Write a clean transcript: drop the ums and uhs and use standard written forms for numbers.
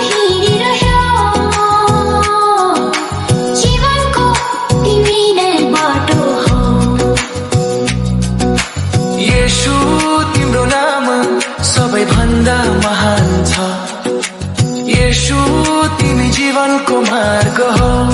हिँडिरह्यो जीवनको तिमी नै बाटो हो। येशू तिम्रो नाम सबैभन्दा महान छ। येशू तिमी जीवनको मार्ग हो।